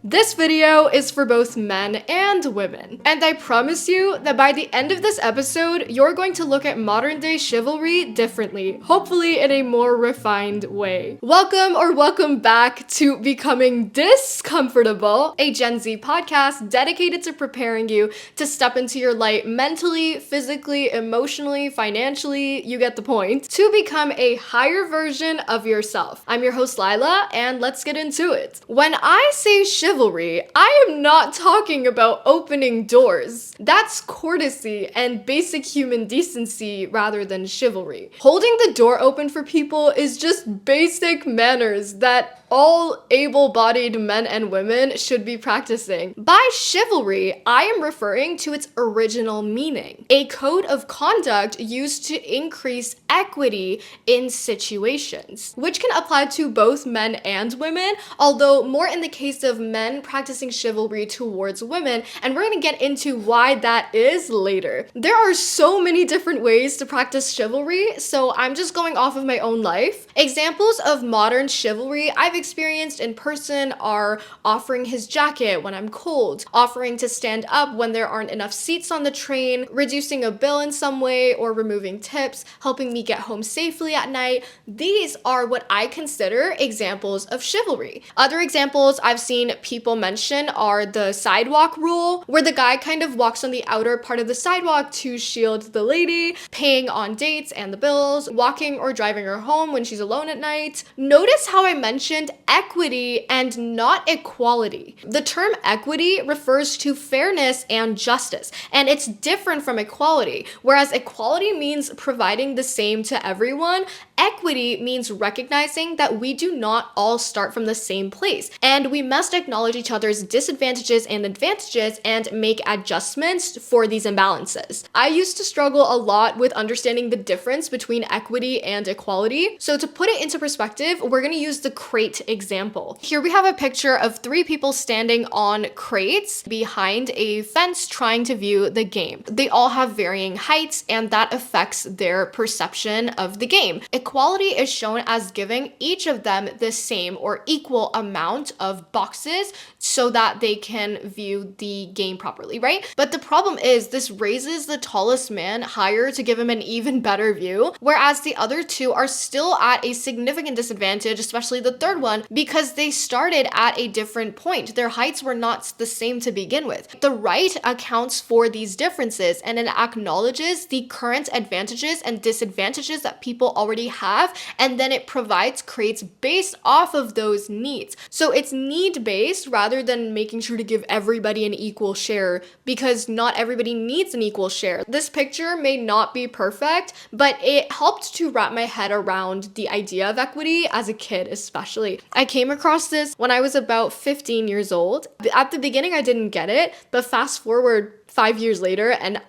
This video is for both men and women, and I promise you that by the end of this episode, you're going to look at modern day chivalry differently, hopefully in a more refined way. Welcome back to Becoming DISScomfortable, a Gen Z podcast dedicated to preparing you to step into your light mentally, physically, emotionally, financially, you get the point, to become a higher version of yourself. I'm your host Lila, and let's get into it. When I say chivalry, I am not talking about opening doors. That's courtesy and basic human decency rather than chivalry. Holding the door open for people is just basic manners that all able-bodied men and women should be practicing. By chivalry, I am referring to its original meaning, a code of conduct used to increase equity in situations, which can apply to both men and women, although more in the case of men practicing chivalry towards women, and we're gonna get into why that is later. There are so many different ways to practice chivalry, so I'm just going off of my own life. Examples of modern chivalry I've experienced in person are offering his jacket when I'm cold, offering to stand up when there aren't enough seats on the train, reducing a bill in some way, or removing tips, helping me get home safely at night. These are what I consider examples of chivalry. Other examples I've seen people mention are the sidewalk rule, where the guy kind of walks on the outer part of the sidewalk to shield the lady, paying on dates and the bills, walking or driving her home when she's alone at night. Notice how I mentioned equity and not equality. The term equity refers to fairness and justice, and it's different from equality. Whereas equality means providing the same to everyone, equity means recognizing that we do not all start from the same place, and we must acknowledge each other's disadvantages and advantages and make adjustments for these imbalances. I used to struggle a lot with understanding the difference between equity and equality, so to put it into perspective, we're gonna use the crate example. Here we have a picture of three people standing on crates behind a fence trying to view the game. They all have varying heights, and that affects their perception of the game. Equality is shown as giving each of them the same or equal amount of boxes so that they can view the game properly, right? But the problem is this raises the tallest man higher to give him an even better view, whereas the other two are still at a significant disadvantage, especially the third one, because they started at a different point. Their heights were not the same to begin with. The right accounts for these differences, and it acknowledges the current advantages and disadvantages that people already have, and then it provides crates based off of those needs. So it's need-based rather than making sure to give everybody an equal share, because not everybody needs an equal share. This picture may not be perfect, but it helped to wrap my head around the idea of equity as a kid, especially. I came across this when I was about 15 years old. At the beginning, I didn't get it, but fast forward 5 years later, and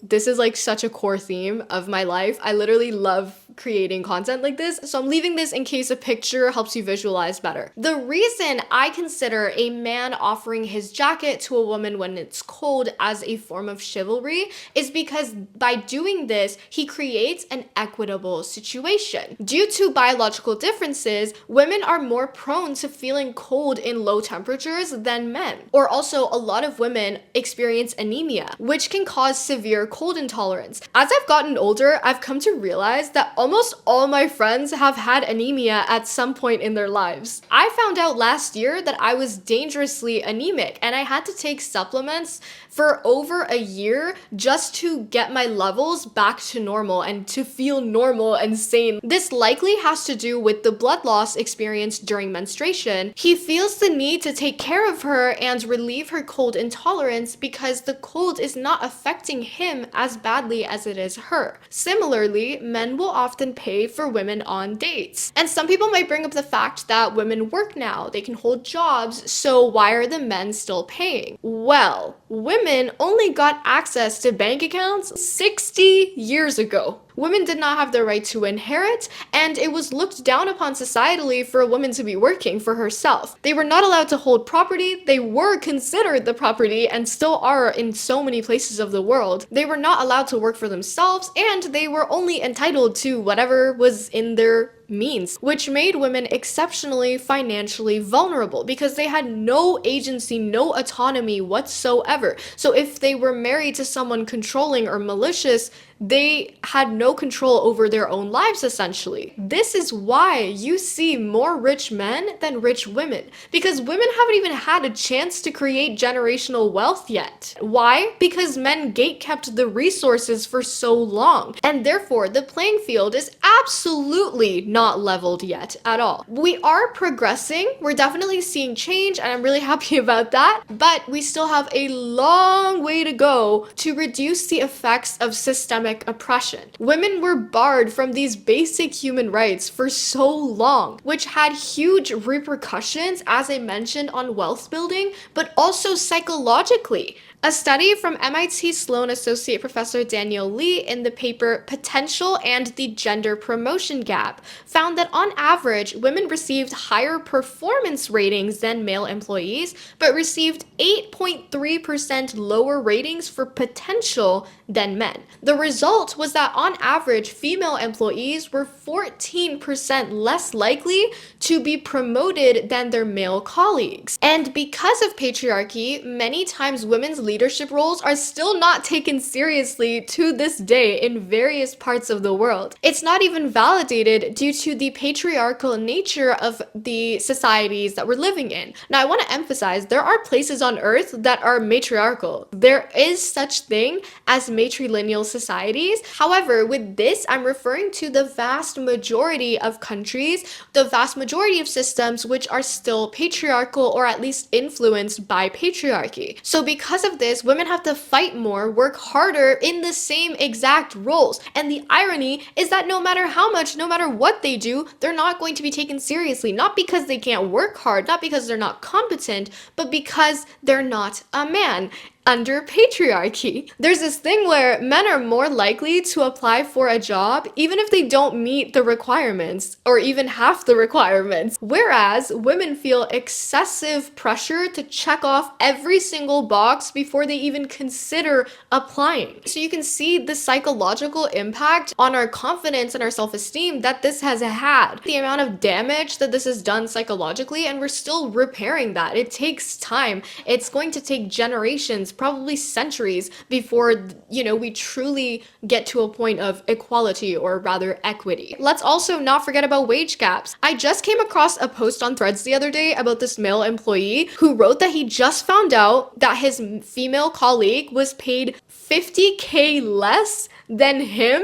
this is like such a core theme of my life. I literally love creating content like this, so I'm leaving this in case a picture helps you visualize better. The reason I consider a man offering his jacket to a woman when it's cold as a form of chivalry is because by doing this, he creates an equitable situation. Due to biological differences, women are more prone to feeling cold in low temperatures than men. Or also, a lot of women experience anemia, which can cause severe cold intolerance. As I've gotten older, I've come to realize that almost all my friends have had anemia at some point in their lives. I found out last year that I was dangerously anemic, and I had to take supplements for over a year just to get my levels back to normal and to feel normal and sane. This likely has to do with the blood loss experienced during menstruation. He feels the need to take care of her and relieve her cold intolerance because the cold is not affecting him as badly as it is her. Similarly, men will often pay for women on dates. And some people might bring up the fact that women work now, they can hold jobs, so why are the men still paying? Well, women only got access to bank accounts 60 years ago. Women did not have the right to inherit, and it was looked down upon societally for a woman to be working for herself. They were not allowed to hold property, they were considered the property, and still are in so many places of the world. They were not allowed to work for themselves, and they were only entitled to whatever was in their means, which made women exceptionally financially vulnerable because they had no agency, no autonomy whatsoever. So if they were married to someone controlling or malicious, they had no control over their own lives, essentially. This is why you see more rich men than rich women, because women haven't even had a chance to create generational wealth yet. Why? Because men gatekept the resources for so long, and therefore the playing field is absolutely not leveled yet at all. We are progressing, we're definitely seeing change, and I'm really happy about that, but we still have a long way to go to reduce the effects of systemic oppression. Women were barred from these basic human rights for so long, which had huge repercussions, as I mentioned, on wealth building, but also psychologically. A study from MIT Sloan Associate Professor Daniel Lee in the paper Potential and the Gender Promotion Gap found that on average, women received higher performance ratings than male employees, but received 8.3% lower ratings for potential than men. The result was that on average, female employees were 14% less likely to be promoted than their male colleagues. And because of patriarchy, many times women's leadership roles are still not taken seriously to this day in various parts of the world. It's not even validated due to the patriarchal nature of the societies that we're living in. Now, I want to emphasize there are places on earth that are matriarchal. There is such thing as matrilineal societies. However, with this, I'm referring to the vast majority of countries, the vast majority of systems which are still patriarchal or at least influenced by patriarchy. So because of this, women have to fight more, work harder in the same exact roles. And the irony is that no matter how much, no matter what they do, they're not going to be taken seriously. Not because they can't work hard, not because they're not competent, but because they're not a man. Under patriarchy. There's this thing where men are more likely to apply for a job even if they don't meet the requirements or even half the requirements, whereas women feel excessive pressure to check off every single box before they even consider applying. So you can see the psychological impact on our confidence and our self-esteem that this has had, the amount of damage that this has done psychologically, and we're still repairing that. It takes time. It's going to take generations, probably centuries, before, we truly get to a point of equality, or rather equity. Let's also not forget about wage gaps. I just came across a post on Threads the other day about this male employee who wrote that he just found out that his female colleague was paid 50K less than him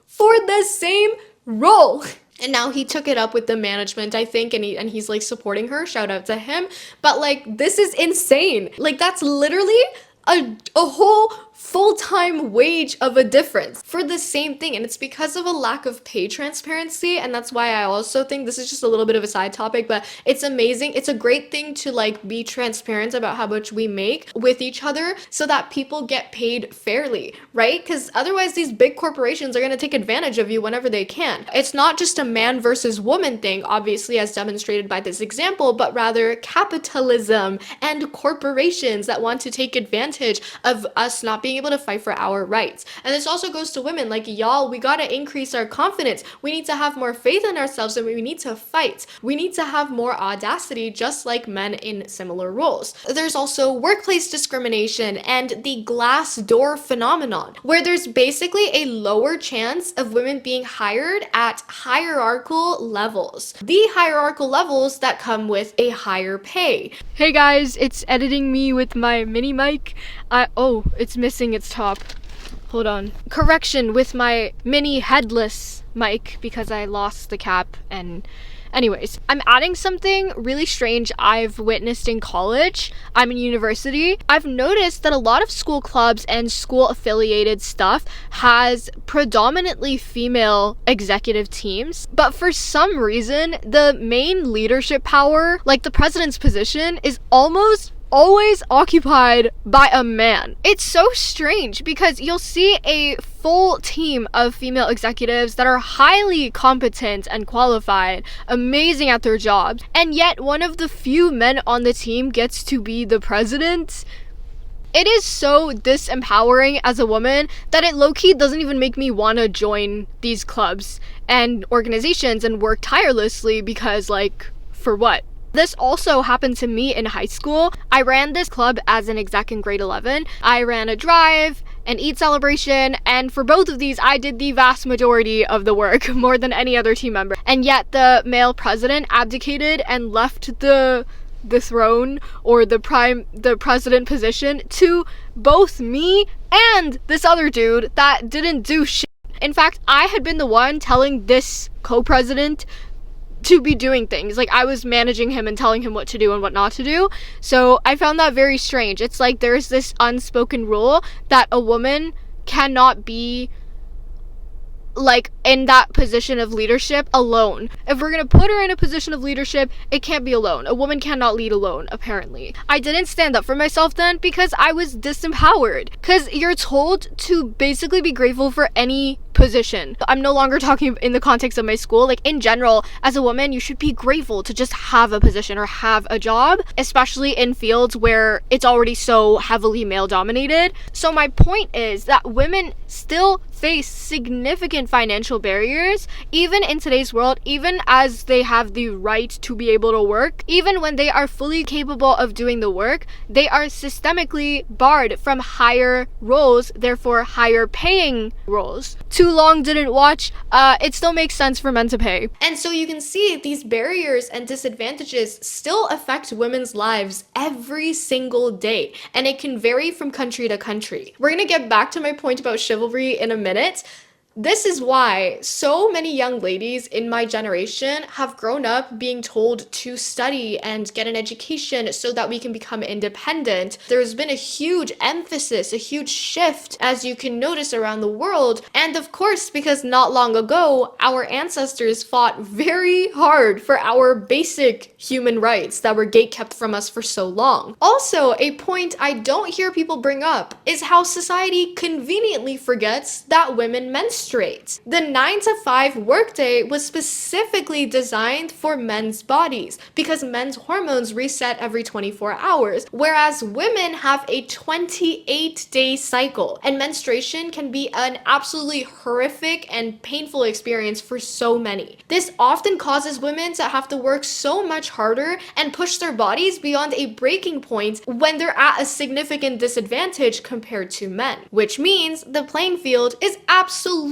for the same role. And now he took it up with the management, I think, and he's like supporting her. Shout out to him. But like, this is insane. Like, that's literally a whole full-time wage of a difference for the same thing. And it's because of a lack of pay transparency. And that's why I also think this is just a little bit of a side topic, but it's amazing. It's a great thing to like be transparent about how much we make with each other so that people get paid fairly, right? Because otherwise these big corporations are going to take advantage of you whenever they can. It's not just a man versus woman thing, obviously, as demonstrated by this example, but rather capitalism and corporations that want to take advantage of us not being able to fight for our rights. And this also goes to women, like, y'all, we gotta increase our confidence. We need to have more faith in ourselves, and we need to fight. We need to have more audacity, just like men in similar roles. There's also workplace discrimination and the glass door phenomenon, where there's basically a lower chance of women being hired at hierarchical levels. The hierarchical levels that come with a higher pay. Hey guys, it's editing me with my mini mic. It's missing its top. Hold on. Correction, with my mini headless mic because I lost the cap. And anyways, I'm adding something really strange I've witnessed in college. I'm in university. I've noticed that a lot of school clubs and school affiliated stuff has predominantly female executive teams, but for some reason, the main leadership power, like the president's position, is almost always occupied by a man. It's so strange because you'll see a full team of female executives that are highly competent and qualified, amazing at their jobs, and yet one of the few men on the team gets to be the president. It is so disempowering as a woman that it low-key doesn't even make me want to join these clubs and organizations and work tirelessly because, like, for what? This also happened to me in high school. I ran this club as an exec in grade 11. I ran a drive, an eat celebration, and for both of these, I did the vast majority of the work, more than any other team member. And yet the male president abdicated and left the throne or the president position to both me and this other dude that didn't do shit. In fact, I had been the one telling this co-president to be doing things. Like, I was managing him and telling him what to do and what not to do. So I found that very strange. It's like there's this unspoken rule that a woman cannot be like in that position of leadership alone. If we're gonna put her in a position of leadership, it can't be alone. A woman cannot lead alone, apparently. I didn't stand up for myself then because I was disempowered. Because you're told to basically be grateful for any position. I'm no longer talking in the context of my school. Like, in general, as a woman, you should be grateful to just have a position or have a job, especially in fields where it's already so heavily male dominated. So my point is that women still face significant financial barriers, even in today's world, even as they have the right to be able to work, even when they are fully capable of doing the work, they are systemically barred from higher roles, therefore higher paying roles. Too long didn't watch, it still makes sense for men to pay. And so you can see these barriers and disadvantages still affect women's lives every single day, and it can vary from country to country. We're gonna get back to my point about chivalry in a minute. This is why so many young ladies in my generation have grown up being told to study and get an education so that we can become independent. There's been a huge emphasis, a huge shift, as you can notice around the world. And of course, because not long ago, our ancestors fought very hard for our basic human rights that were gatekept from us for so long. Also, a point I don't hear people bring up is how society conveniently forgets that women menstruate. The 9 to 5 workday was specifically designed for men's bodies because men's hormones reset every 24 hours, whereas women have a 28-day cycle, and menstruation can be an absolutely horrific and painful experience for so many. This often causes women to have to work so much harder and push their bodies beyond a breaking point when they're at a significant disadvantage compared to men, which means the playing field is absolutely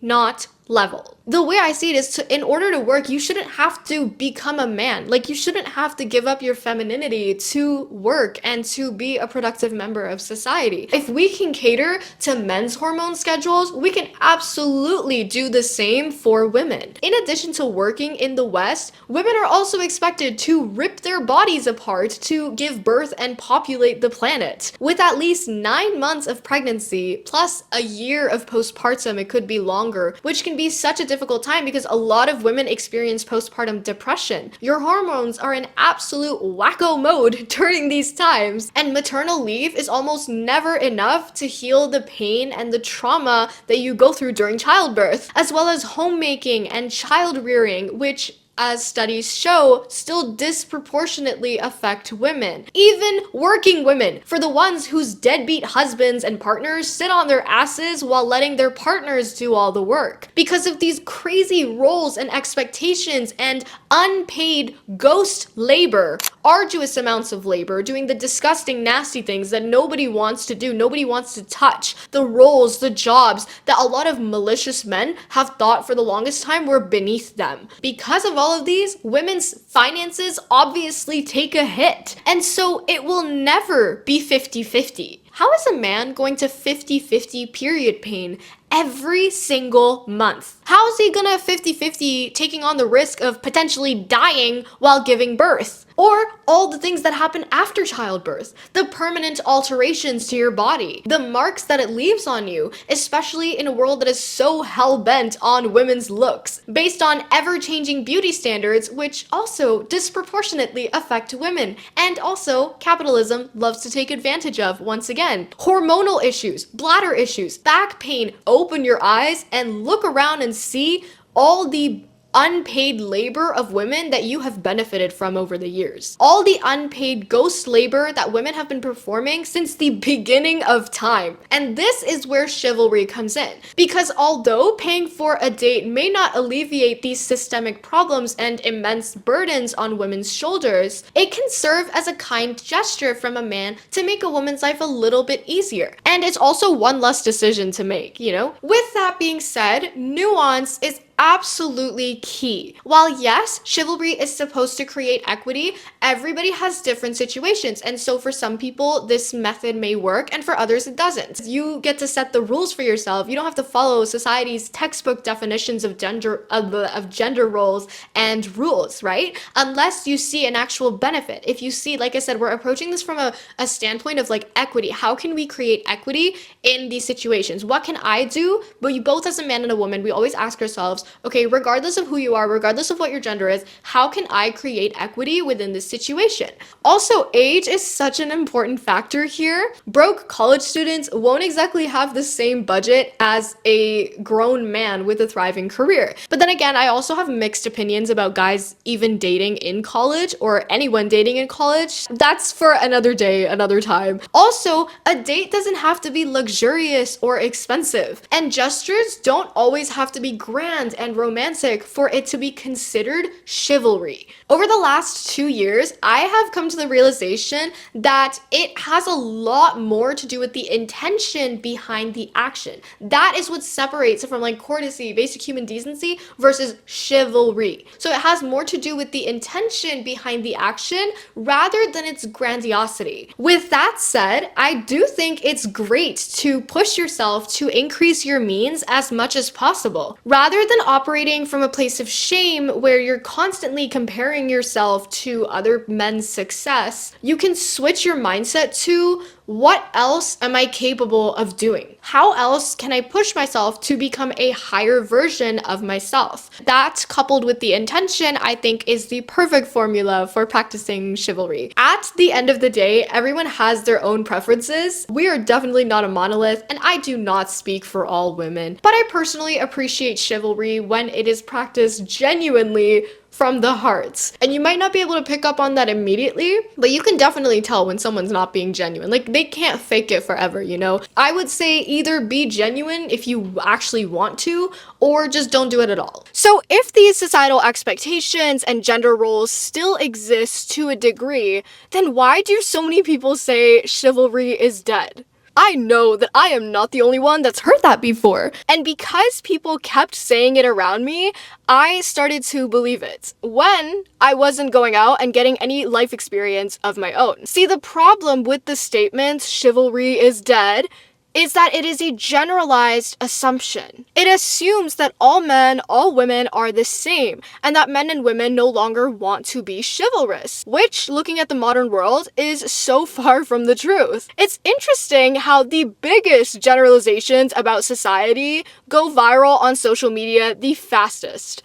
not level. The way I see it is in order to work, you shouldn't have to become a man. Like, you shouldn't have to give up your femininity to work and to be a productive member of society. If we can cater to men's hormone schedules, we can absolutely do the same for women. In addition to working in the West, women are also expected to rip their bodies apart to give birth and populate the planet. With at least 9 months of pregnancy, plus a year of postpartum, it could be longer, which can be such a difficult time because a lot of women experience postpartum depression. Your hormones are in absolute wacko mode during these times, and maternal leave is almost never enough to heal the pain and the trauma that you go through during childbirth, as well as homemaking and child rearing, which, as studies show, still disproportionately affect women. Even working women, for the ones whose deadbeat husbands and partners sit on their asses while letting their partners do all the work. Because of these crazy roles and expectations and unpaid ghost labor, arduous amounts of labor, doing the disgusting, nasty things that nobody wants to do, nobody wants to touch, the roles, the jobs that a lot of malicious men have thought for the longest time were beneath them. Because of all of these, women's finances obviously take a hit. And so it will never be 50-50. How is a man going to 50-50 period pain every single month? How is he gonna 50-50 taking on the risk of potentially dying while giving birth? Or all the things that happen after childbirth, the permanent alterations to your body, the marks that it leaves on you, especially in a world that is so hell-bent on women's looks, based on ever-changing beauty standards, which also disproportionately affect women, and also capitalism loves to take advantage of once again. Hormonal issues, bladder issues, back pain. Open your eyes and look around and see all the unpaid labor of women that you have benefited from over the years. All the unpaid ghost labor that women have been performing since the beginning of time. And this is where chivalry comes in. Because although paying for a date may not alleviate these systemic problems and immense burdens on women's shoulders, it can serve as a kind gesture from a man to make a woman's life a little bit easier. And it's also one less decision to make, you know? With that being said, nuance is absolutely key. While yes, chivalry is supposed to create equity, everybody has different situations. And so for some people, this method may work, and for others, it doesn't. You get to set the rules for yourself. You don't have to follow society's textbook definitions of gender roles and rules, right? Unless you see an actual benefit. If you see, like I said, we're approaching this from a standpoint of like equity. How can we create equity in these situations? What can I do? But you both, as a man and a woman, we always ask ourselves, okay, regardless of who you are, regardless of what your gender is, how can I create equity within this situation? Also, age is such an important factor here. Broke college students won't exactly have the same budget as a grown man with a thriving career. But then again, I also have mixed opinions about guys even dating in college or anyone dating in college. That's for another day, another time. Also, a date doesn't have to be luxurious or expensive, and gestures don't always have to be grand and romantic for it to be considered chivalry. Over the last 2 years, I have come to the realization that it has a lot more to do with the intention behind the action. That is what separates it from like courtesy, basic human decency versus chivalry. So it has more to do with the intention behind the action rather than its grandiosity. With that said, I do think it's great to push yourself to increase your means as much as possible. Rather than operating from a place of shame where you're constantly comparing yourself to other men's success, you can switch your mindset to, what else am I capable of doing? How else can I push myself to become a higher version of myself? That, coupled with the intention, I think is the perfect formula for practicing chivalry. At the end of the day, everyone has their own preferences. We are definitely not a monolith, and I do not speak for all women, but I personally appreciate chivalry when it is practiced genuinely from the heart. And you might not be able to pick up on that immediately, but you can definitely tell when someone's not being genuine. Like, they can't fake it forever, you know? I would say either be genuine if you actually want to, or just don't do it at all. So if these societal expectations and gender roles still exist to a degree, then why do so many people say chivalry is dead? I know that I am not the only one that's heard that before. And because people kept saying it around me, I started to believe it when I wasn't going out and getting any life experience of my own. See, the problem with the statement, chivalry is dead, is that it is a generalized assumption. It assumes that all men, all women are the same, and that men and women no longer want to be chivalrous, which, looking at the modern world, is so far from the truth. It's interesting how the biggest generalizations about society go viral on social media the fastest.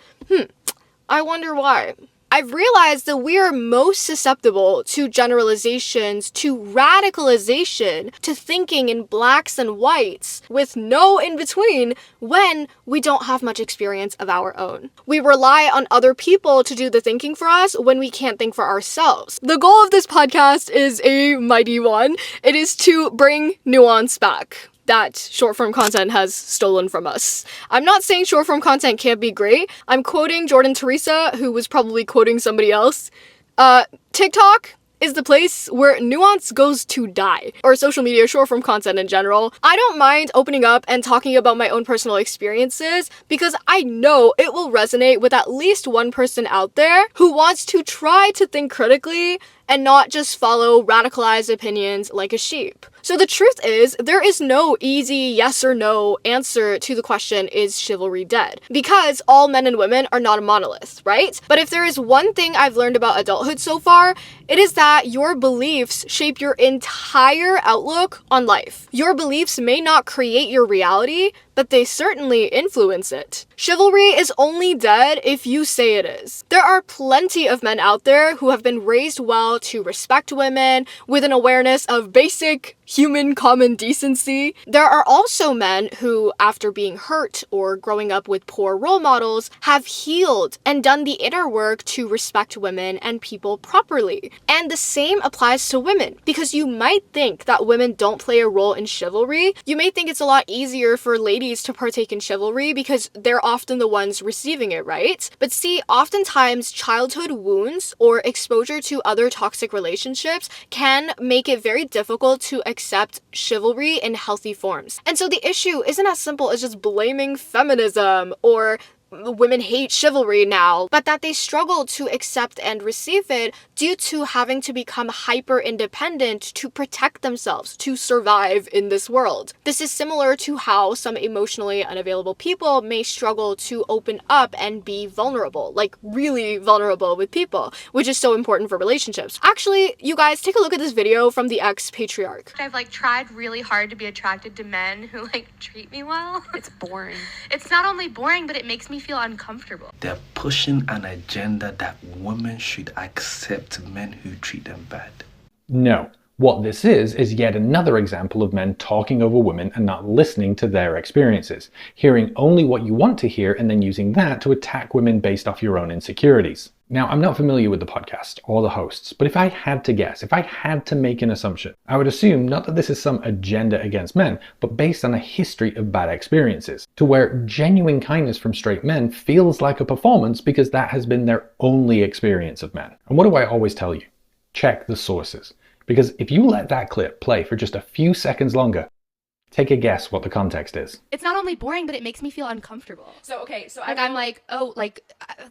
I wonder why. I've realized that we are most susceptible to generalizations, to radicalization, to thinking in blacks and whites, with no in between, when we don't have much experience of our own. We rely on other people to do the thinking for us when we can't think for ourselves. The goal of this podcast is a mighty one. It is to bring nuance back that short-form content has stolen from us. I'm not saying short-form content can't be great. I'm quoting Jordan Teresa, who was probably quoting somebody else. TikTok is the place where nuance goes to die, or social media short-form content in general. I don't mind opening up and talking about my own personal experiences because I know it will resonate with at least one person out there who wants to try to think critically and not just follow radicalized opinions like a sheep. So the truth is, there is no easy yes or no answer to the question, is chivalry dead? Because all men and women are not a monolith, right? But if there is one thing I've learned about adulthood so far, it is that your beliefs shape your entire outlook on life. Your beliefs may not create your reality, but they certainly influence it. Chivalry is only dead if you say it is. There are plenty of men out there who have been raised well to respect women with an awareness of basic human common decency. There are also men who, after being hurt or growing up with poor role models, have healed and done the inner work to respect women and people properly. And the same applies to women, because you might think that women don't play a role in chivalry. You may think it's a lot easier for ladies to partake in chivalry because they're often the ones receiving it, right? But see, oftentimes childhood wounds or exposure to other toxic relationships can make it very difficult to accept chivalry in healthy forms. And so the issue isn't as simple as just blaming feminism or women hate chivalry now, but that they struggle to accept and receive it due to having to become hyper independent to protect themselves, to survive in this world. This is similar to how some emotionally unavailable people may struggle to open up and be vulnerable, like really vulnerable with people, which is so important for relationships. Actually, you guys, take a look at this video from the ex-patriarch. I've tried really hard to be attracted to men who treat me well. It's boring. It's not only boring, but it makes me feel uncomfortable. They're pushing an agenda that women should accept men who treat them bad. No. What this is yet another example of men talking over women and not listening to their experiences, hearing only what you want to hear and then using that to attack women based off your own insecurities. Now, I'm not familiar with the podcast or the hosts, but if I had to guess, if I had to make an assumption, I would assume not that this is some agenda against men, but based on a history of bad experiences, to where genuine kindness from straight men feels like a performance because that has been their only experience of men. And what do I always tell you? Check the sources. Because if you let that clip play for just a few seconds longer, take a guess what the context is. It's not only boring, but it makes me feel uncomfortable. So, okay, so I'm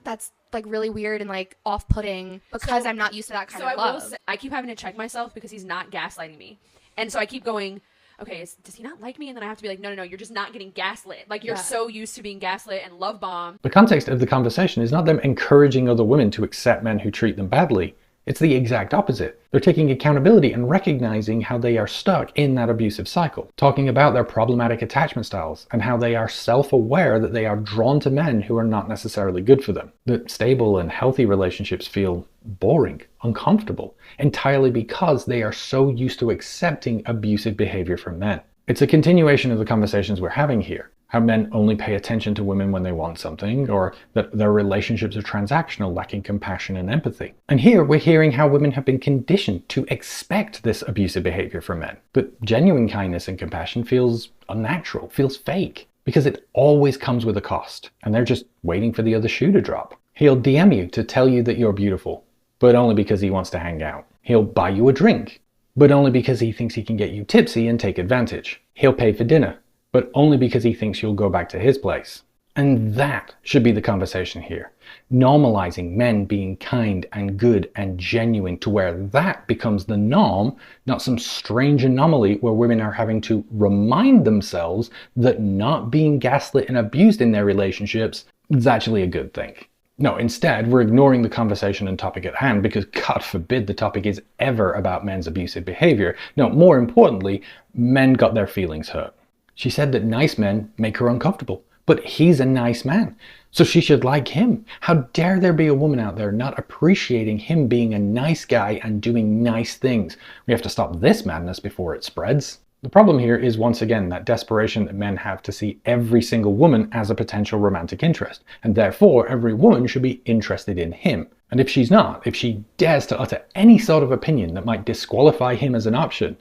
that's really weird and off-putting because I'm not used to that kind of love. I keep having to check myself because he's not gaslighting me. And so I keep going, okay, does he not like me? And then I have to be like, no, you're just not getting gaslit. You're so used to being gaslit and love bombed. The context of the conversation is not them encouraging other women to accept men who treat them badly. It's the exact opposite. They're taking accountability and recognizing how they are stuck in that abusive cycle, talking about their problematic attachment styles and how they are self-aware that they are drawn to men who are not necessarily good for them. That stable and healthy relationships feel boring, uncomfortable, entirely because they are so used to accepting abusive behavior from men. It's a continuation of the conversations we're having here. How men only pay attention to women when they want something, or that their relationships are transactional, lacking compassion and empathy. And here we're hearing how women have been conditioned to expect this abusive behavior from men. But genuine kindness and compassion feels unnatural, feels fake, because it always comes with a cost, and they're just waiting for the other shoe to drop. He'll DM you to tell you that you're beautiful, but only because he wants to hang out. He'll buy you a drink, but only because he thinks he can get you tipsy and take advantage. He'll pay for dinner, but only because he thinks you'll go back to his place. And that should be the conversation here. Normalizing men being kind and good and genuine to where that becomes the norm, not some strange anomaly where women are having to remind themselves that not being gaslit and abused in their relationships is actually a good thing. No, instead, we're ignoring the conversation and topic at hand because God forbid the topic is ever about men's abusive behavior. No, more importantly, men got their feelings hurt. She said that nice men make her uncomfortable, but he's a nice man, so she should like him. How dare there be a woman out there not appreciating him being a nice guy and doing nice things? We have to stop this madness before it spreads. The problem here is once again that desperation that men have to see every single woman as a potential romantic interest, and therefore every woman should be interested in him. And if she's not, if she dares to utter any sort of opinion that might disqualify him as an option,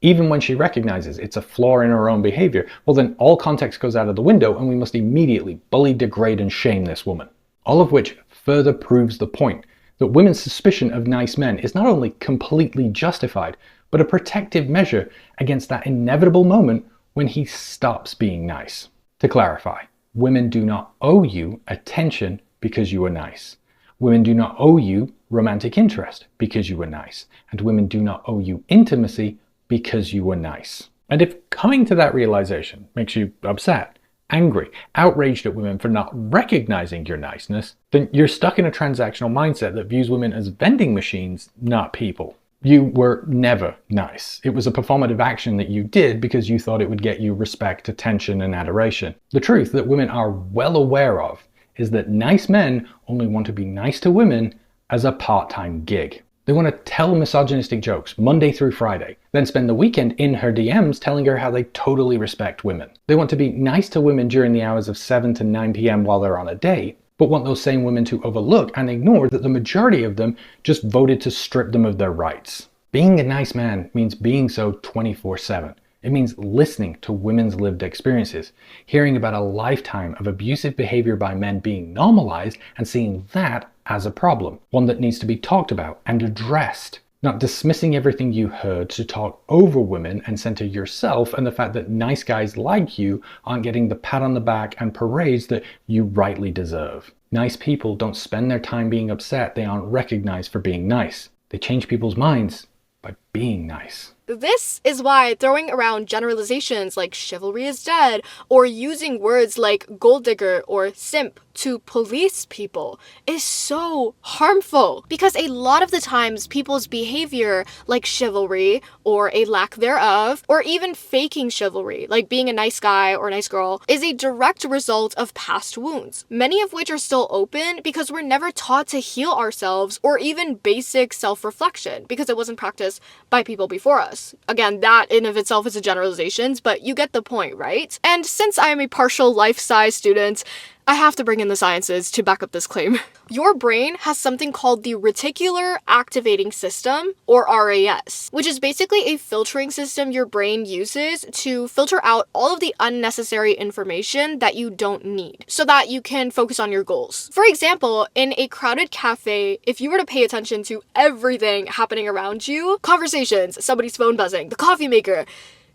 even when she recognizes it's a flaw in her own behavior, well then all context goes out of the window and we must immediately bully, degrade and shame this woman. All of which further proves the point that women's suspicion of nice men is not only completely justified, but a protective measure against that inevitable moment when he stops being nice. To clarify, women do not owe you attention because you are nice. Women do not owe you romantic interest because you were nice. And women do not owe you intimacy because you were nice. And if coming to that realization makes you upset, angry, outraged at women for not recognizing your niceness, then you're stuck in a transactional mindset that views women as vending machines, not people. You were never nice. It was a performative action that you did because you thought it would get you respect, attention, and adoration. The truth that women are well aware of is that nice men only want to be nice to women as a part-time gig. They want to tell misogynistic jokes Monday through Friday, then spend the weekend in her DMs telling her how they totally respect women. They want to be nice to women during the hours of 7 to 9 p.m. while they're on a date, but want those same women to overlook and ignore that the majority of them just voted to strip them of their rights. Being a nice man means being so 24/7. It means listening to women's lived experiences, hearing about a lifetime of abusive behavior by men being normalized and seeing that as a problem, one that needs to be talked about and addressed. Not dismissing everything you heard to talk over women and center yourself and the fact that nice guys like you aren't getting the pat on the back and parades that you rightly deserve. Nice people don't spend their time being upset they aren't recognized for being nice. They change people's minds by being nice. This is why throwing around generalizations like chivalry is dead, or using words like gold digger or simp to police people is so harmful. Because a lot of the times people's behavior, like chivalry or a lack thereof, or even faking chivalry, like being a nice guy or a nice girl, is a direct result of past wounds, many of which are still open because we're never taught to heal ourselves or even basic self-reflection because it wasn't practiced by people before us. Again, that in of itself is a generalization, but you get the point, right? And since I am a partial life-size student, I have to bring in the sciences to back up this claim. Your brain has something called the reticular activating system, or RAS, which is basically a filtering system your brain uses to filter out all of the unnecessary information that you don't need so that you can focus on your goals. For example, in a crowded cafe, if you were to pay attention to everything happening around you, conversations, somebody's phone buzzing, the coffee maker,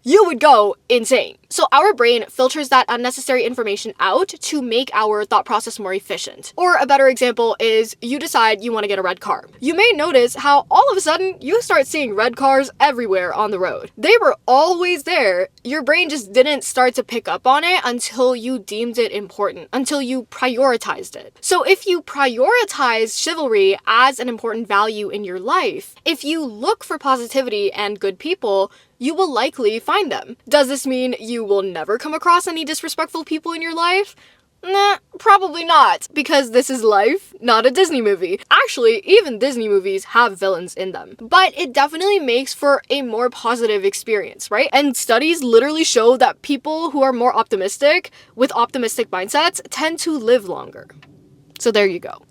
you would go insane. So our brain filters that unnecessary information out to make our thought process more efficient. Or a better example is you decide you want to get a red car. You may notice how all of a sudden you start seeing red cars everywhere on the road. They were always there. Your brain just didn't start to pick up on it until you deemed it important, until you prioritized it. So if you prioritize chivalry as an important value in your life, if you look for positivity and good people, you will likely find them. Does this mean you will never come across any disrespectful people in your life? Nah, probably not, because this is life, not a Disney movie. Actually, even Disney movies have villains in them. But it definitely makes for a more positive experience, right? And studies literally show that people who are more optimistic, with optimistic mindsets, tend to live longer. So there you go.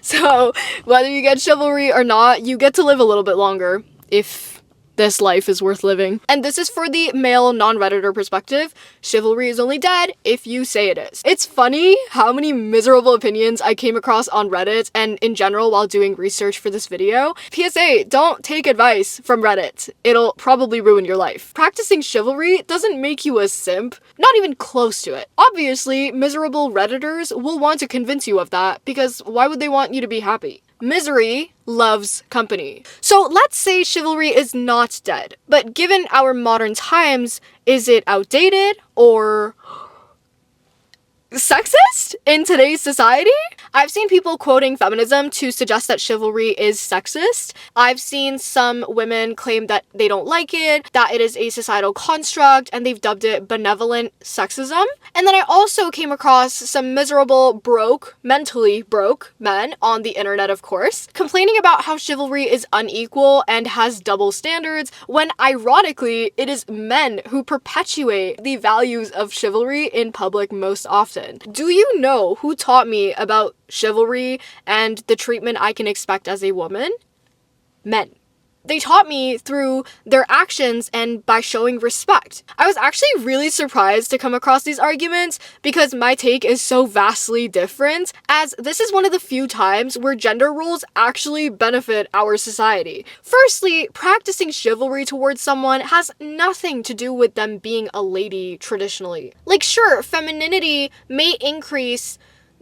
So whether you get chivalry or not, you get to live a little bit longer if this life is worth living. And this is for the male non-Redditor perspective. Chivalry is only dead if you say it is. It's funny how many miserable opinions I came across on Reddit and in general while doing research for this video. PSA, don't take advice from Reddit. It'll probably ruin your life. Practicing chivalry doesn't make you a simp, not even close to it. Obviously, miserable Redditors will want to convince you of that because why would they want you to be happy? Misery loves company. So let's say chivalry is not dead, but given our modern times, is it outdated or sexist in today's society? I've seen people quoting feminism to suggest that chivalry is sexist. I've seen some women claim that they don't like it, that it is a societal construct, and they've dubbed it benevolent sexism. And then I also came across some miserable, mentally broke men on the internet, of course, complaining about how chivalry is unequal and has double standards, when ironically, it is men who perpetuate the values of chivalry in public most often. Do you know who taught me about chivalry and the treatment I can expect as a woman? Men. They taught me through their actions and by showing respect. I was actually really surprised to come across these arguments because my take is so vastly different, as this is one of the few times where gender roles actually benefit our society. Firstly, practicing chivalry towards someone has nothing to do with them being a lady traditionally. Like, sure, femininity may increase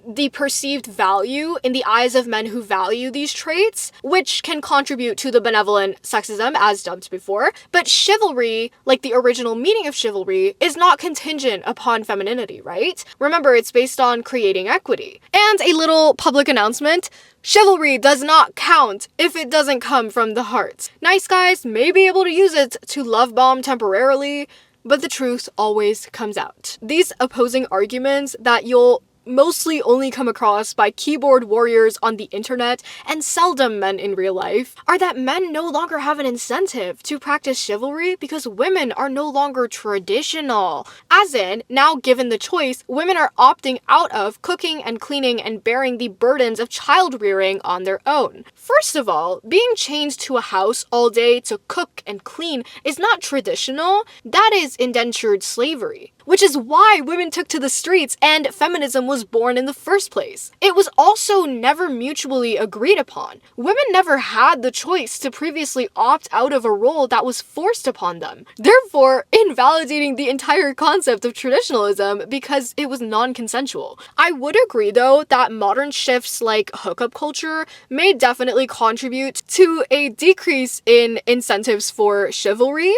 the perceived value in the eyes of men who value these traits, which can contribute to the benevolent sexism as dubbed before. But chivalry, like the original meaning of chivalry, is not contingent upon femininity, right? Remember, it's based on creating equity. And a little public announcement: chivalry does not count if it doesn't come from the heart. Nice guys may be able to use it to love bomb temporarily, but the truth always comes out. These opposing arguments that you'll mostly only come across by keyboard warriors on the internet and seldom men in real life are that men no longer have an incentive to practice chivalry because women are no longer traditional. As in, now given the choice, women are opting out of cooking and cleaning and bearing the burdens of child rearing on their own. First of all, being chained to a house all day to cook and clean is not traditional. That is indentured slavery, which is why women took to the streets and feminism was born in the first place. It was also never mutually agreed upon. Women never had the choice to previously opt out of a role that was forced upon them, therefore invalidating the entire concept of traditionalism because it was non-consensual. I would agree though that modern shifts like hookup culture may definitely contribute to a decrease in incentives for chivalry.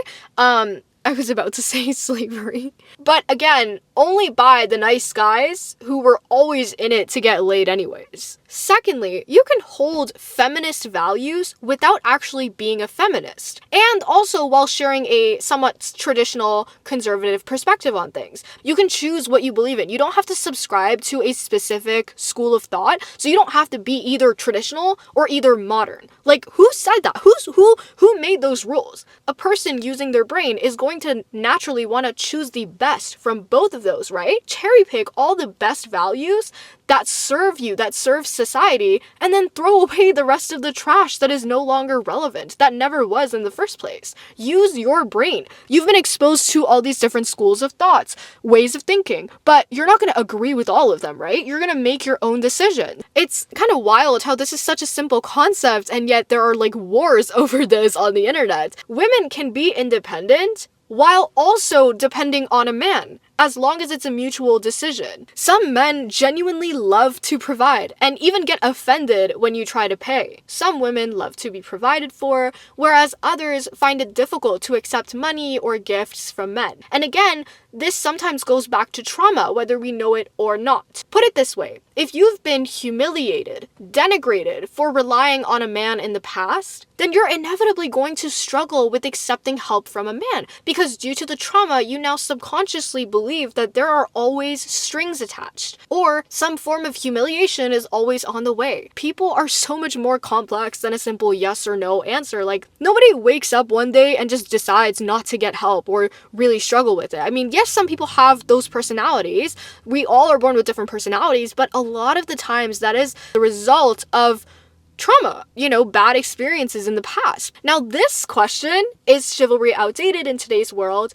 I was about to say slavery. But again, only by the nice guys who were always in it to get laid anyways. Secondly, you can hold feminist values without actually being a feminist, and also while sharing a somewhat traditional conservative perspective on things. You can choose what you believe in. You don't have to subscribe to a specific school of thought, so you don't have to be either traditional or either modern. Like, who said that? Who made those rules? A person using their brain is going to naturally want to choose the best from both of those, right? Cherry pick all the best values that serve you, that serve society, and then throw away the rest of the trash that is no longer relevant, that never was in the first place. Use your brain. You've been exposed to all these different schools of thoughts, ways of thinking, but you're not going to agree with all of them, right? You're going to make your own decision. It's kind of wild how this is such a simple concept, and yet there are like wars over this on the internet. Women can be independent while also depending on a man, as long as it's a mutual decision. Some men genuinely love to provide and even get offended when you try to pay. Some women love to be provided for, whereas others find it difficult to accept money or gifts from men. And again, this sometimes goes back to trauma, whether we know it or not. Put it this way: if you've been humiliated, denigrated for relying on a man in the past, then you're inevitably going to struggle with accepting help from a man, because due to the trauma, you now subconsciously believe that there are always strings attached, or some form of humiliation is always on the way. People are so much more complex than a simple yes or no answer. Like, nobody wakes up one day and just decides not to get help or really struggle with it. I mean, yes, some people have those personalities. We all are born with different personalities, but a lot of the times that is the result of trauma, bad experiences in the past. Now, this question, is chivalry outdated in today's world,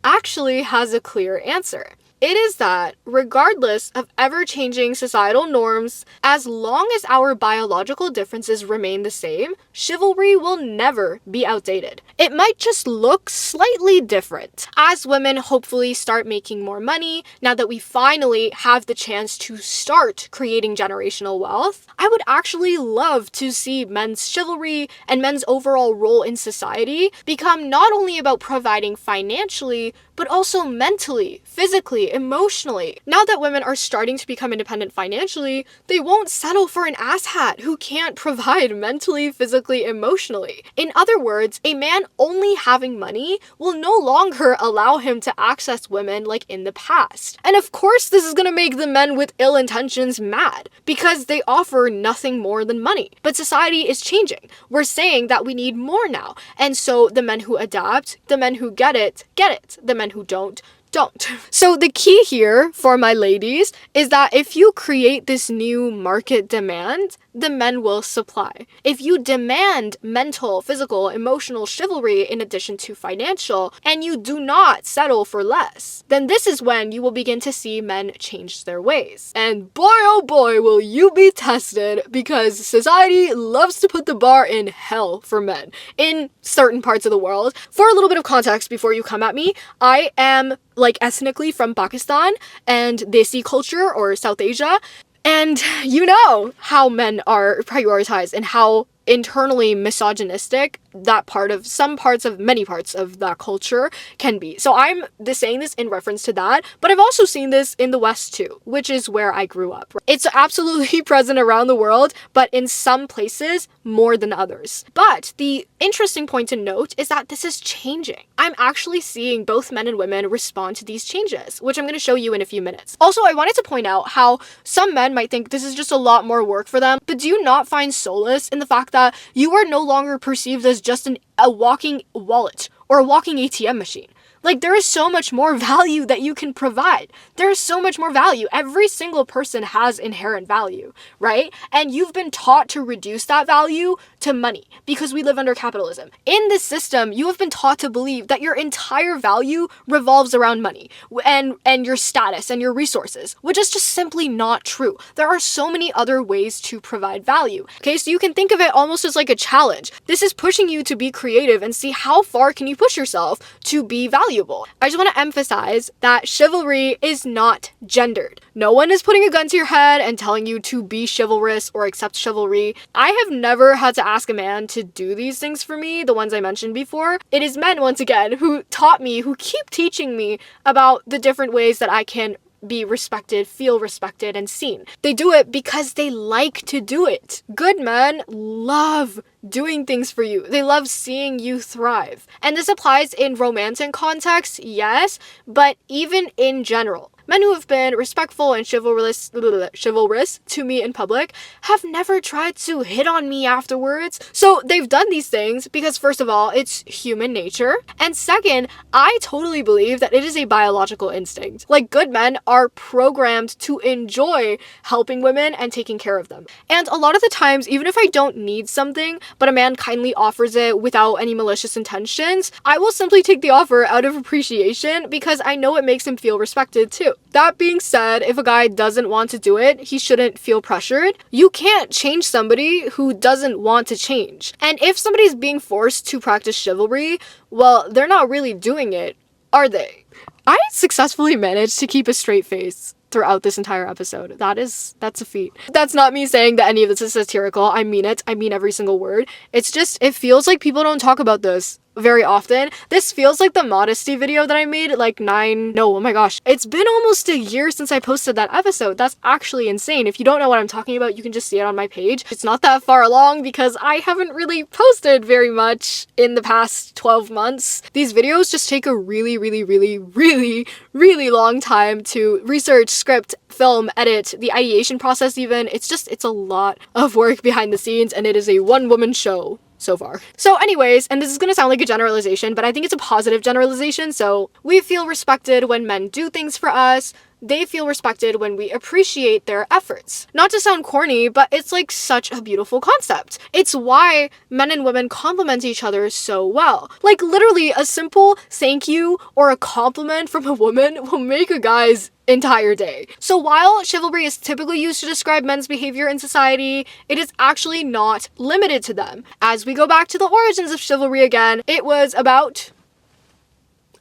actually has a clear answer. It is that, regardless of ever-changing societal norms, as long as our biological differences remain the same, chivalry will never be outdated. It might just look slightly different. As women hopefully start making more money, now that we finally have the chance to start creating generational wealth, I would actually love to see men's chivalry and men's overall role in society become not only about providing financially, but also mentally, physically, emotionally. Now that women are starting to become independent financially, they won't settle for an asshat who can't provide mentally, physically, emotionally. In other words, a man only having money will no longer allow him to access women like in the past. And of course, this is gonna make the men with ill intentions mad, because they offer nothing more than money. But society is changing. We're saying that we need more now. And so the men who adapt, the men who get it, get it. The men who don't. So the key here for my ladies is that if you create this new market demand, the men will supply. If you demand mental, physical, emotional chivalry in addition to financial, and you do not settle for less, then this is when you will begin to see men change their ways. And boy oh boy will you be tested, because society loves to put the bar in hell for men in certain parts of the world. For a little bit of context before you come at me, I am ethnically from Pakistan and Desi culture or South Asia. And you know how men are prioritized and how internally misogynistic that many parts of that culture can be. So I'm saying this in reference to that, but I've also seen this in the West too, which is where I grew up. It's absolutely present around the world, but in some places more than others. But the interesting point to note is that this is changing. I'm actually seeing both men and women respond to these changes, which I'm going to show you in a few minutes. Also, I wanted to point out how some men might think this is just a lot more work for them, but do you not find solace in the fact that you are no longer perceived as just a walking wallet or a walking ATM machine? Like, there is so much more value that you can provide. There is so much more value. Every single person has inherent value, right? And you've been taught to reduce that value to money because we live under capitalism. In this system, you have been taught to believe that your entire value revolves around money and your status and your resources, which is just simply not true. There are so many other ways to provide value. Okay, so you can think of it almost as like a challenge. This is pushing you to be creative and see how far can you push yourself to be valuable. I just want to emphasize that chivalry is not gendered. No one is putting a gun to your head and telling you to be chivalrous or accept chivalry. I have never had to ask a man to do these things for me, the ones I mentioned before. It is men, once again, who keep teaching me about the different ways that I can be respected, feel respected, and seen. They do it because they like to do it. Good men love doing things for you. They love seeing you thrive. And this applies in romantic context, yes, but even in general. Men who have been respectful and chivalrous to me in public have never tried to hit on me afterwards. So they've done these things because, first of all, it's human nature. And second, I totally believe that it is a biological instinct. Like, good men are programmed to enjoy helping women and taking care of them. And a lot of the times, even if I don't need something, but a man kindly offers it without any malicious intentions, I will simply take the offer out of appreciation because I know it makes him feel respected too. That being said, if a guy doesn't want to do it, he shouldn't feel pressured. You can't change somebody who doesn't want to change. And if somebody's being forced to practice chivalry, well, they're not really doing it, are they? I successfully managed to keep a straight face throughout this entire episode. That's a feat. That's not me saying that any of this is satirical. I mean it. I mean every single word. It's just, it feels like people don't talk about this very often. This feels like the modesty video that I made oh my gosh. It's been almost a year since I posted that episode. That's actually insane. If you don't know what I'm talking about, you can just see it on my page. It's not that far along because I haven't really posted very much in the past 12 months. These videos just take a really, really, really, really, really long time to research, script, film, edit, the ideation process even. It's a lot of work behind the scenes, and it is a one-woman show so far. So anyways, and this is gonna sound like a generalization, but I think it's a positive generalization. So we feel respected when men do things for us. They feel respected when we appreciate their efforts. Not to sound corny, but it's like such a beautiful concept. It's why men and women complement each other so well. Like, literally, a simple thank you or a compliment from a woman will make a guy's entire day. So while chivalry is typically used to describe men's behavior in society, it is actually not limited to them. As we go back to the origins of chivalry again, it was about,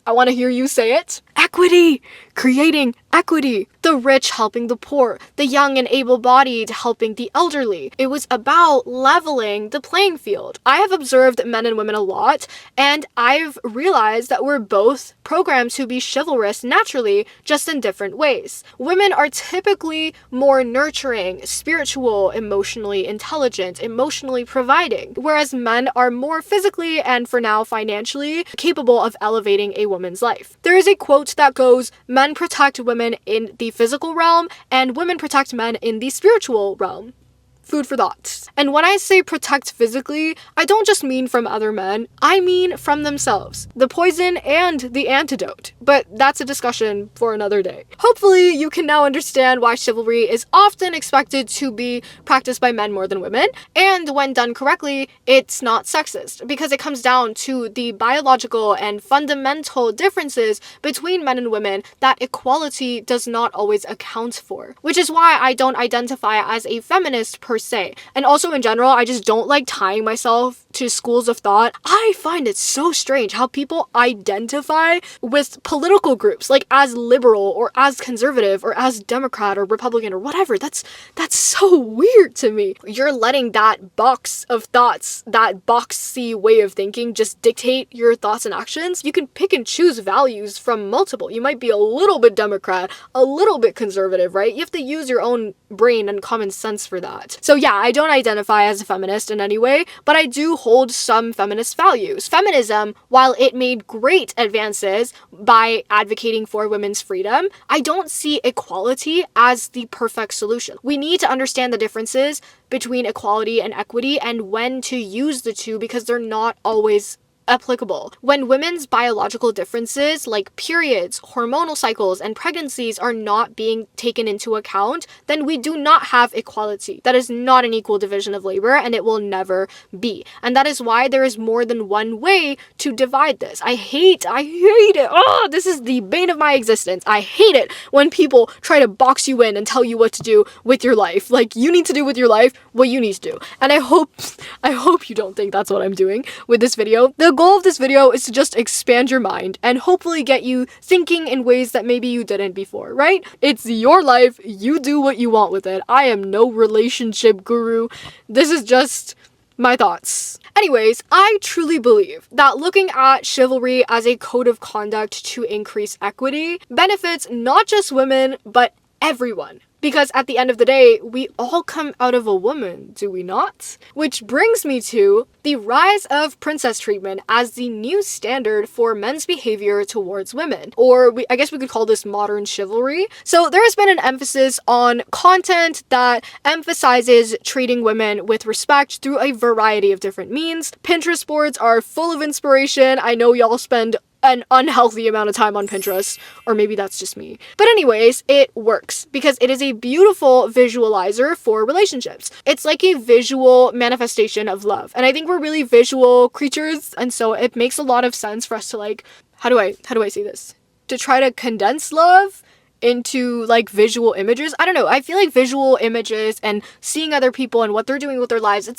I want to hear you say it, equity! Creating equity. The rich helping the poor. The young and able-bodied helping the elderly. It was about leveling the playing field. I have observed men and women a lot, and I've realized that we're both programmed to be chivalrous naturally, just in different ways. Women are typically more nurturing, spiritual, emotionally intelligent, emotionally providing, whereas men are more physically and, for now, financially capable of elevating a woman's life. There is a quote that goes, "Men protect women in the physical realm, and women protect men in the spiritual realm." Food for thought. And when I say protect physically, I don't just mean from other men, I mean from themselves. The poison and the antidote. But that's a discussion for another day. Hopefully you can now understand why chivalry is often expected to be practiced by men more than women, and when done correctly, it's not sexist, because it comes down to the biological and fundamental differences between men and women that equality does not always account for. Which is why I don't identify as a feminist per se. And also in general, I just don't like tying myself to schools of thought. I find it so strange how people identify with political groups, like as liberal or as conservative or as Democrat or Republican or whatever. That's so weird to me. You're letting that box of thoughts, that boxy way of thinking, just dictate your thoughts and actions. You can pick and choose values from multiple. You might be a little bit Democrat, a little bit conservative, right? You have to use your own brain and common sense for that. So yeah, I don't identify as a feminist in any way, but I do hold some feminist values. Feminism, while it made great advances by advocating for women's freedom, I don't see equality as the perfect solution. We need to understand the differences between equality and equity and when to use the two, because they're not always applicable. When women's biological differences like periods, hormonal cycles, and pregnancies are not being taken into account, then we do not have equality. That is not an equal division of labor, and it will never be. And that is why there is more than one way to divide this. I hate it. Oh, this is the bane of my existence. I hate it when people try to box you in and tell you what to do with your life. Like, you need to do with your life what you need to do. And I hope you don't think that's what I'm doing with this video. The goal of this video is to just expand your mind and hopefully get you thinking in ways that maybe you didn't before, right? It's your life. You do what you want with it. I am no relationship guru. This is just my thoughts. Anyways, I truly believe that looking at chivalry as a code of conduct to increase equity benefits not just women, but everyone. Because at the end of the day, we all come out of a woman, do we not? Which brings me to the rise of princess treatment as the new standard for men's behavior towards women. Or I guess we could call this modern chivalry. So there has been an emphasis on content that emphasizes treating women with respect through a variety of different means. Pinterest boards are full of inspiration. I know y'all spend an unhealthy amount of time on Pinterest, or maybe that's just me. But anyways, it works because it is a beautiful visualizer for relationships. It's like a visual manifestation of love. And I think we're really visual creatures, and so it makes a lot of sense for us to like, how do I say this? To try to condense love into like visual images. I don't know. I feel like visual images and seeing other people and what they're doing with their lives, it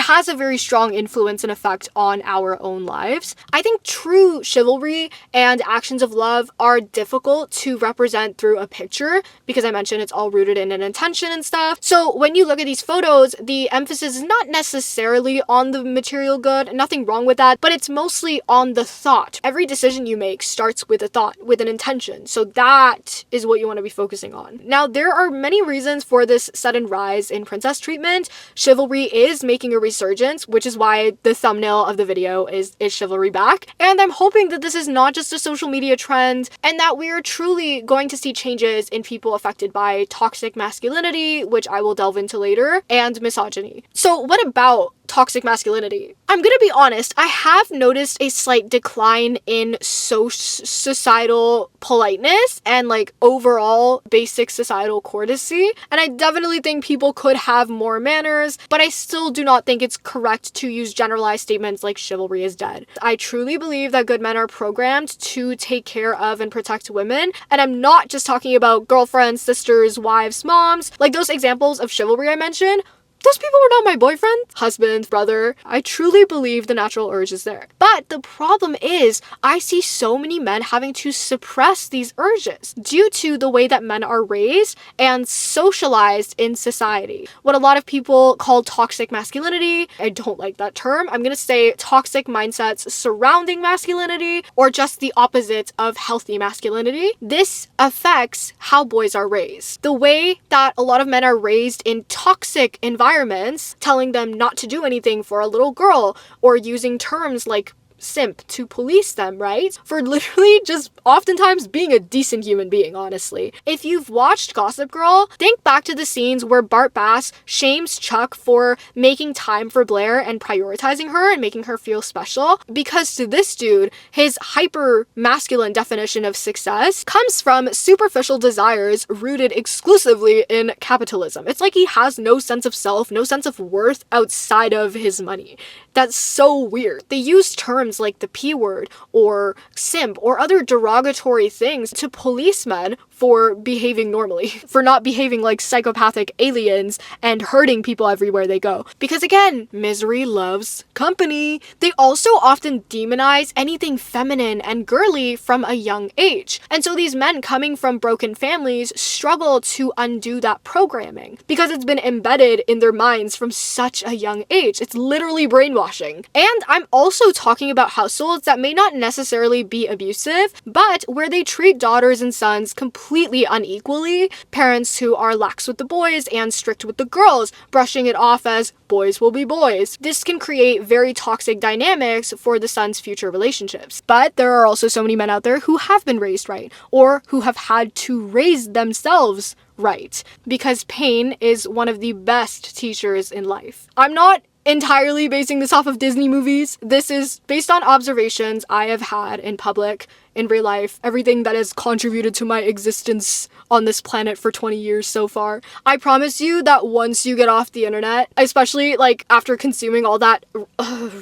has a very strong influence and effect on our own lives. I think true chivalry and actions of love are difficult to represent through a picture because I mentioned it's all rooted in an intention and stuff. So when you look at these photos, the emphasis is not necessarily on the material good, nothing wrong with that, but it's mostly on the thought. Every decision you make starts with a thought, with an intention. So that is what you want to be focusing on. Now, there are many reasons for this sudden rise in princess treatment. Chivalry is making a resurgence, which is why the thumbnail of the video is chivalry back. And I'm hoping that this is not just a social media trend and that we are truly going to see changes in people affected by toxic masculinity, which I will delve into later, and misogyny. So what about toxic masculinity? I'm gonna be honest, I have noticed a slight decline in societal politeness and like overall basic societal courtesy, and I definitely think people could have more manners, but I still do not think it's correct to use generalized statements like chivalry is dead. I truly believe that good men are programmed to take care of and protect women, and I'm not just talking about girlfriends, sisters, wives, moms. Like those examples of chivalry I mentioned, those people were not my boyfriend, husband, brother. I truly believe the natural urge is there. But the problem is, I see so many men having to suppress these urges due to the way that men are raised and socialized in society. What a lot of people call toxic masculinity, I don't like that term. I'm gonna say toxic mindsets surrounding masculinity, or just the opposite of healthy masculinity. This affects how boys are raised. The way that a lot of men are raised in toxic environments, telling them not to do anything for a little girl, or using terms like simp to police them, right? For literally just oftentimes being a decent human being, honestly. If you've watched Gossip Girl, think back to the scenes where Bart Bass shames Chuck for making time for Blair and prioritizing her and making her feel special, because to this dude, his hyper masculine definition of success comes from superficial desires rooted exclusively in capitalism. It's like he has no sense of self, no sense of worth outside of his money. That's so weird. They use terms things like the P word or simp or other derogatory things to policemen for behaving normally, for not behaving like psychopathic aliens and hurting people everywhere they go. Because again, misery loves company. They also often demonize anything feminine and girly from a young age. And so these men coming from broken families struggle to undo that programming because it's been embedded in their minds from such a young age. It's literally brainwashing. And I'm also talking about households that may not necessarily be abusive, but where they treat daughters and sons completely unequally. Parents who are lax with the boys and strict with the girls, brushing it off as boys will be boys. This can create very toxic dynamics for the son's future relationships. But there are also so many men out there who have been raised right, or who have had to raise themselves right, because pain is one of the best teachers in life. I'm not entirely basing this off of Disney movies. This is based on observations I have had in public, in real life, everything that has contributed to my existence on this planet for 20 years so far. I promise you that once you get off the internet, especially like after consuming all that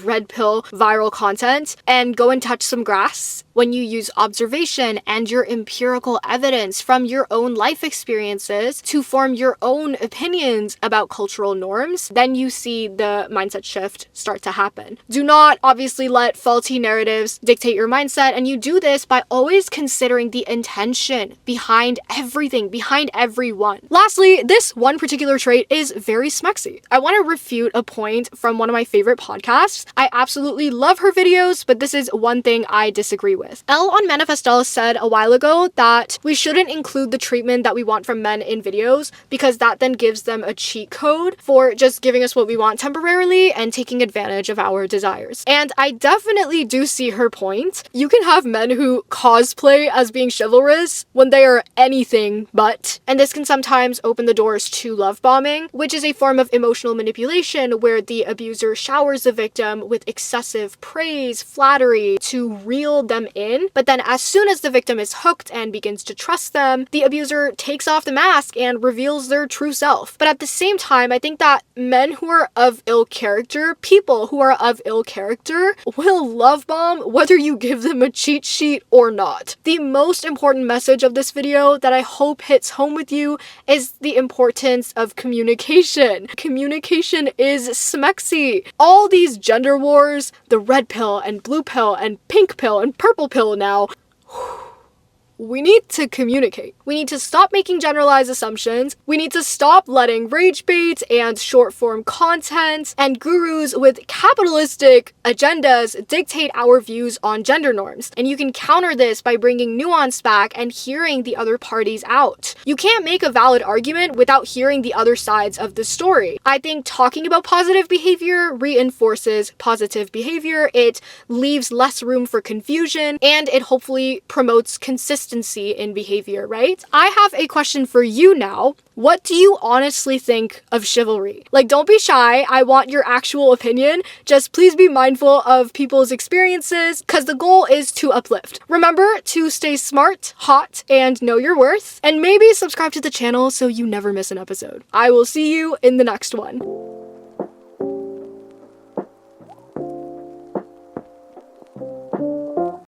red pill viral content, and go and touch some grass, when you use observation and your empirical evidence from your own life experiences to form your own opinions about cultural norms, then you see the mindset shift start to happen. Do not obviously let faulty narratives dictate your mindset, and you do this by always considering the intention behind everything, behind everyone. Lastly, this one particular trait is very smexy. I want to refute a point from one of my favorite podcasts. I absolutely love her videos, but this is one thing I disagree with. Elle on Manifestella said a while ago that we shouldn't include the treatment that we want from men in videos because that then gives them a cheat code for just giving us what we want temporarily and taking advantage of our desires. And I definitely do see her point. You can have men who cosplay as being chivalrous when they are anything but, and this can sometimes open the doors to love bombing, which is a form of emotional manipulation where the abuser showers the victim with excessive praise, flattery to reel them in, but then as soon as the victim is hooked and begins to trust them, the abuser takes off the mask and reveals their true self. But at the same time, I think that men who are of ill character, people who are of ill character, will love bomb whether you give them a cheat sheet or not. The most important message of this video that I hope hits home with you is the importance of communication. Communication is smexy. All these gender wars, the red pill and blue pill and pink pill and purple pill now, we need to communicate. We need to stop making generalized assumptions. We need to stop letting rage bait and short form content and gurus with capitalistic agendas dictate our views on gender norms. And you can counter this by bringing nuance back and hearing the other parties out. You can't make a valid argument without hearing the other sides of the story. I think talking about positive behavior reinforces positive behavior. It leaves less room for confusion, and it hopefully promotes consistency in behavior, right? I have a question for you now. What do you honestly think of chivalry? Like, don't be shy. I want your actual opinion. Just please be mindful of people's experiences because the goal is to uplift. Remember to stay smart, hot, and know your worth. And maybe subscribe to the channel so you never miss an episode. I will see you in the next one.